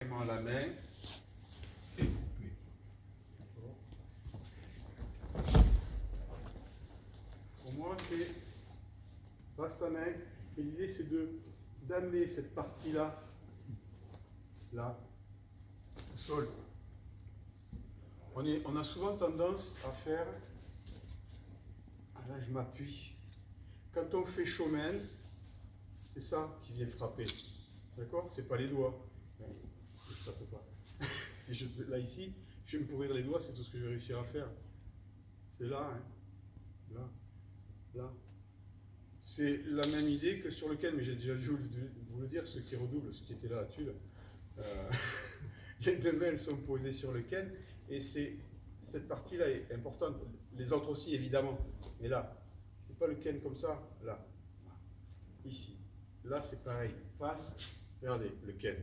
À la main et couper. Pour moi, c'est reste à main. Et l'idée, c'est d'amener cette partie-là, là, au sol. On a souvent tendance à faire. Ah là, je m'appuie. Quand on fait showman, c'est ça qui vient frapper. D'accord? C'est pas les doigts. Je ne tape pas. Là, ici, je vais me pourrir les doigts, c'est tout ce que je vais réussir à faire. C'est là, hein. Là, là. C'est la même idée que sur lequel, mais j'ai déjà vu vous le dire, ceux qui redoublent, ceux qui étaient là à Tulle. Les deux mains sont posées sur le ken, et cette partie-là est importante. Les autres aussi, évidemment. Mais là, c'est pas le ken comme ça, là. Ici. Là, c'est pareil. Passe, regardez, le ken.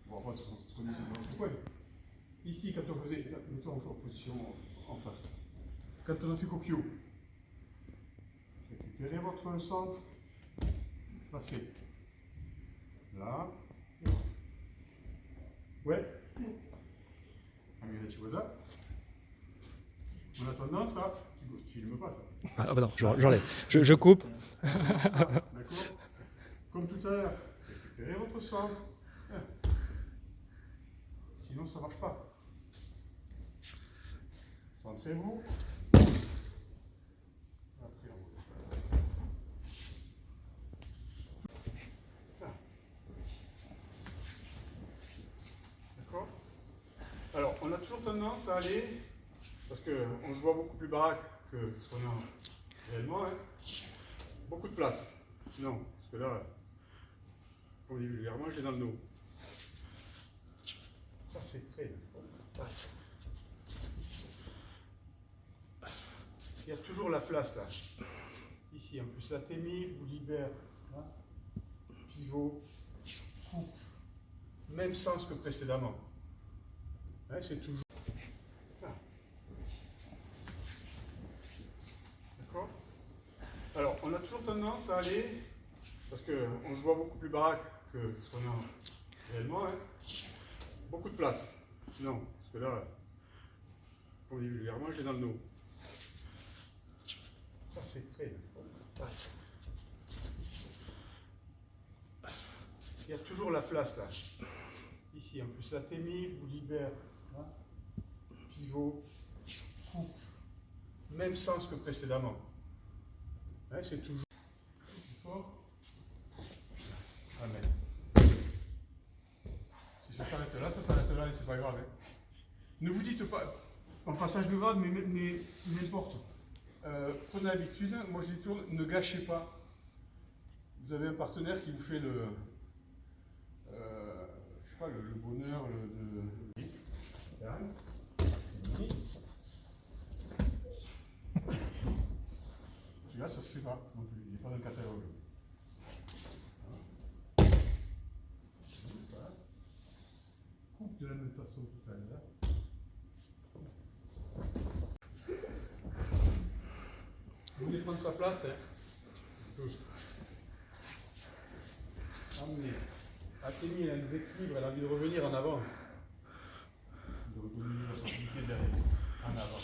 Bon, après, ce qu'on dit, c'est n'importe quoi. Ici, quand on faisait, mettons en position en face. Quand on a fait Kokyo, récupérez votre centre, passez. Là. Ouais. Amina Chiwaza. On a tendance à. Tu filmes pas ça. Ah bah non, j'enlève. Je coupe. D'accord. Comme tout à l'heure, récupérez votre centre. Sinon, ça ne marche pas. Centrez-vous. D'accord. Alors, on a toujours tendance à aller, parce qu'on se voit beaucoup plus baraque que ce qu'on a réellement, hein. Beaucoup de place. Non, parce que là, comme on dit vulgairement, je l'ai dans le dos. Ça, c'est prêt. Passe. Il y a toujours la place là. Ici, en plus, la témie vous libère. Là. Pivot, coupe. Même sens que précédemment. Hein, c'est toujours. Ah. D'accord. Alors, on a toujours tendance à aller, parce qu'on se voit beaucoup plus baraque que ce qu'on a réellement, hein. Beaucoup de place. Non, parce que là, comme on dit vulgairement, je l'ai dans le dos. Ça, c'est prêt. Passe. Il y a toujours la place là. Ici, en plus, la témie vous libère. Là. Pivot, coupe. Même sens que précédemment. Hein, c'est toujours. D'accord. Amen. Si ça s'arrête là, ça s'arrête là et c'est pas grave. Hein. Ne vous dites pas, en passage de grade, mais n'importe. Prenez l'habitude, moi je dis toujours, ne gâchez pas. Vous avez un partenaire qui vous fait le bonheur de. Celui-là, ça se fait pas non plus, il n'est pas dans le catalogue. Coupe de la même façon tout à l'heure. Vous voulez prendre sa place, hein? Emmenez. Athénie, elle a des équilibres, elle a envie de revenir en avant. De revenir la sensibilité derrière. En avant.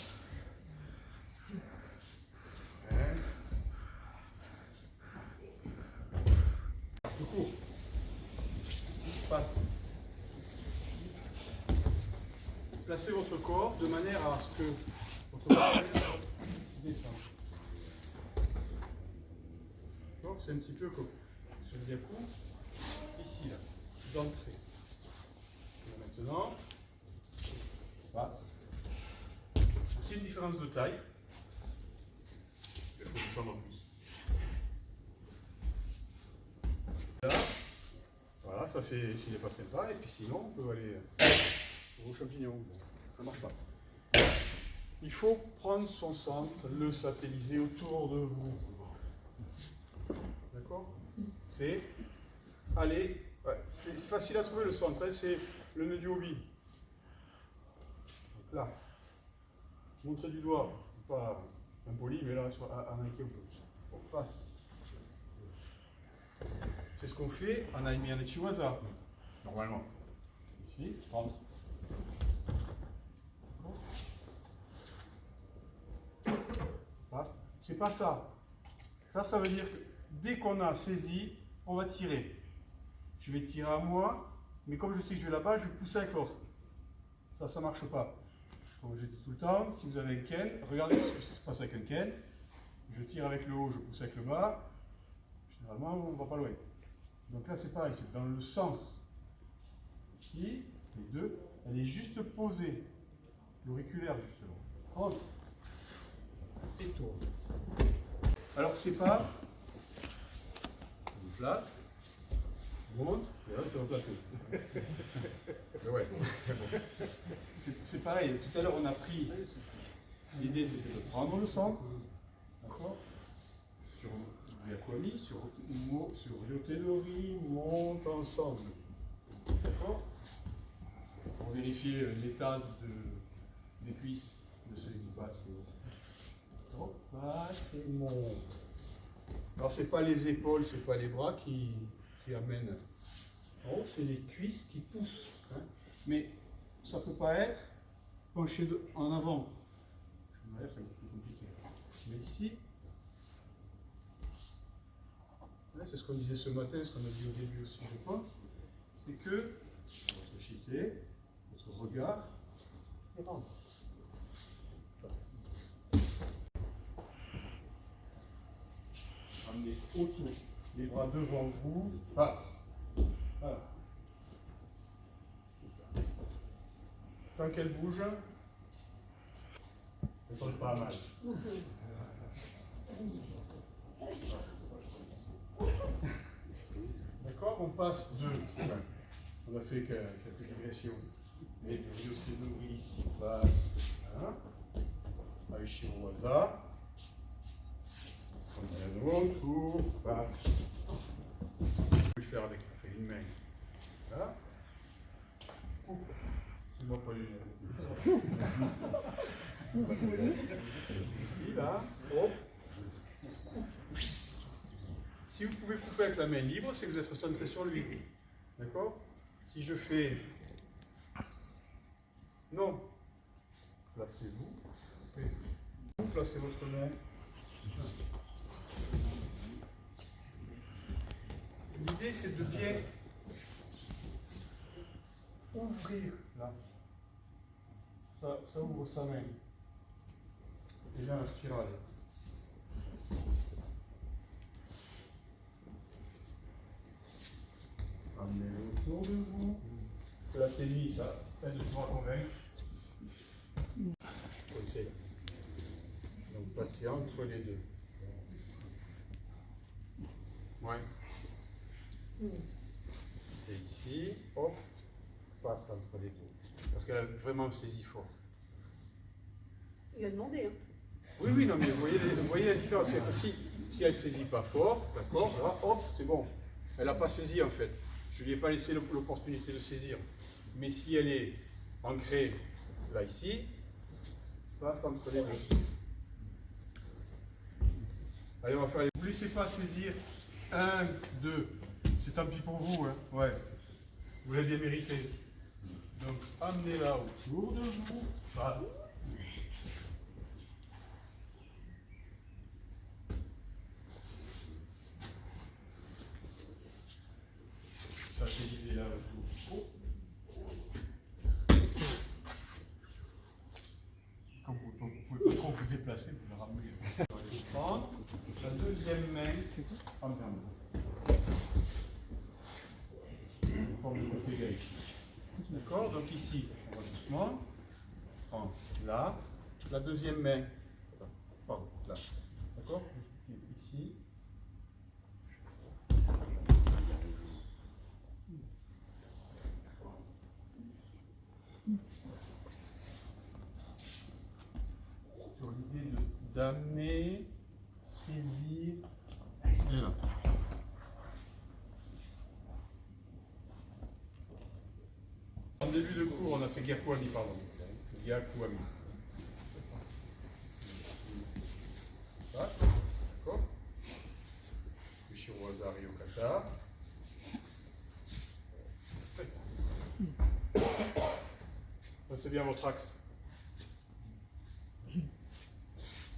Hein? Tout court. Passe. Placez votre corps de manière à ce que votre corps descende. C'est un petit peu comme sur le diapo, ici, là, d'entrée. Maintenant, passe. C'est une différence de taille. Il faut descendre en plus. Là, voilà, ça c'est s'il n'est pas sympa, et puis sinon, on peut aller aux champignons. Bon, ça ne marche pas. Il faut prendre son centre, le satelliser autour de vous. D'accord? C'est aller, ouais, c'est facile à trouver le centre, hein, c'est le nœud du hobby. Donc là, montrez du doigt, pas impoli, mais là, arnaqué un peu. On passe. C'est ce qu'on fait en Aimiane Chiwaza. normalement. Ici, rentre. C'est pas ça. Ça veut dire que dès qu'on a saisi, on va tirer. Je vais tirer à moi, mais comme je sais que je vais là-bas, je vais pousser avec l'autre. Ça marche pas. Comme je dis tout le temps, si vous avez un ken, regardez ce qui se passe avec un ken. Je tire avec le haut, je pousse avec le bas. Généralement, on ne va pas loin. Donc là, c'est pareil, c'est dans le sens. Ici, les deux, elle est juste posée. L'auriculaire, justement. Rentre. Et tourne. Alors, c'est pas. On place. On monte. Et là, ça va passer. Ouais. C'est pareil. Tout à l'heure, on a pris. L'idée, c'était de prendre le centre. D'accord. Sur Yakwami, sur Ryotedori, monte ensemble. D'accord. Pour vérifier l'état des cuisses de celui qui passe. D'accord. Passe et monte. Alors, c'est pas les épaules, c'est pas les bras qui amènent. En haut, c'est les cuisses qui poussent. Hein. Mais ça peut pas être penché en avant. C'est un peu plus compliqué. Mais ici, c'est ce qu'on disait ce matin, ce qu'on a dit au début aussi, je pense, c'est que vous réfléchissez, votre regard et rentre. Amenez autour, les bras devant vous, passe. Voilà. Tant qu'elle bouge, elle ne pas mal. D'accord, on passe de. On a fait quelques digressions. Mais le Ryotedori ici passe. Hein, à Ushirowaza. On vient de tour, passe. Je vais le faire avec une main. Voilà. C'est moi pas les ici, là. Hop. Si vous pouvez couper avec la main libre, c'est que vous êtes concentré sur lui. D'accord? Si je fais non, placez-vous. Vous placez votre main. L'idée, c'est de bien ouvrir là. Ça ouvre sa main. Et bien la spirale. Amenez-le autour de vous. La tennis, ça aide de pouvoir convaincre. Donc passer entre les deux. Ouais. Et ici, hop, passe entre les deux. Parce qu'elle a vraiment saisi fort. Il a demandé. Hein. Oui, non, mais vous voyez la différence. C'est que si elle ne saisit pas fort, d'accord, là, hop, c'est bon. Elle n'a pas saisi en fait. Je ne lui ai pas laissé l'opportunité de saisir. Mais si elle est ancrée là, ici, passe entre les deux. Allez, on va faire les. Ne laissez pas saisir. 1, 2. C'est tant pis pour vous, hein. Ouais. Vous l'avez bien mérité. Donc, amenez-la autour de vous. Passe. Stabilisez là autour. Comme vous ne pouvez pas trop vous déplacer, vous le ramenez. On va le prendre. La deuxième main en termes. En forme de côté gauche. D'accord? Donc ici, on va doucement prendre là. La deuxième main. Pardon, là. D'accord? Ici. Sur l'idée d'amener, saisir, et là. En début de cours, on a fait Gyakuami, pardon. Gyakuami. D'accord? Ushirowaza Ryokata. bien votre axe.